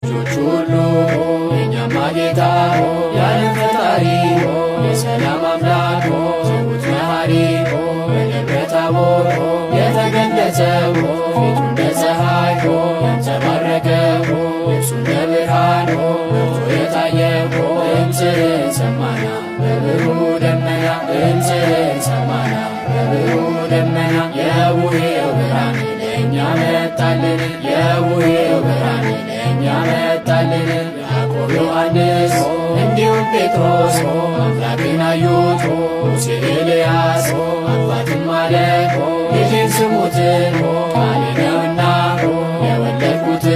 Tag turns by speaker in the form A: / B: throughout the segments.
A: ልጆች ሁሉ የእኛማ ጌታ የዓለም ፈጣሪ የሰላም አምላክ ትሑት መሐሪ በደብረ ታቦር የተገለጸው ፊቱ እንደ ፀሐይ ያንጸባረቀው ልብሱ እንደ ብርሃን በርቶ የታየው ድምፅህን ሰማና በብሩህ ደመና ድምፅህን ሰማና በብሩህ ደመና የቡሄው ብርሃን ለእኛ መጣልን የቡሄው ብርሃን ለእኛ መጣልን። ያዕቆብ ዮሐንስ እንዲሁም ጴጥሮስ አምላክን አዩት ሙሴ ኤልያስ አባትም አለ ልጅን ስሙት ቃሌ ነውና የወለድኩት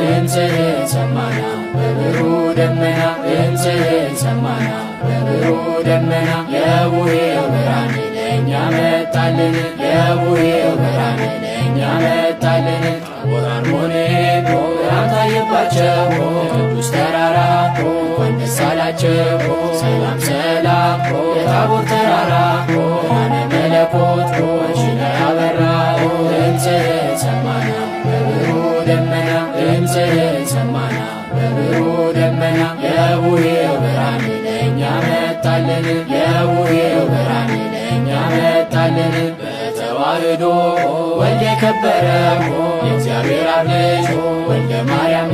A: ድምፅህን ሰማና በብሩህ ደመና ድምፅህን ሰማና በብሩህ ደመና የቡሄው ብርሃን ለእኛ መጣልን የቡሄው ብርሃን ለእኛ መጣልን። ታቦር አርሞንዔም ብርሃን ታየባቸው ቅዱስ ተራራ እንኳን ደስ አላቸው ሰላም ሰላም የታቦር ተራራ ብርሃነ መለኮት አንቺ ላይ አበራ ድምፅህን ሰማና በብሩህ ደመና ድምፅህን ሰማና በብሩህ ደመና የቡሄው ብርሃን ለእኛ መጣልን የቡሄው ብርሃን ለእኛ መጣልን። በተዋህዶ ወልድ የከበረ የእግዚአብሔር አብ ልጅ ወልደ ማርያም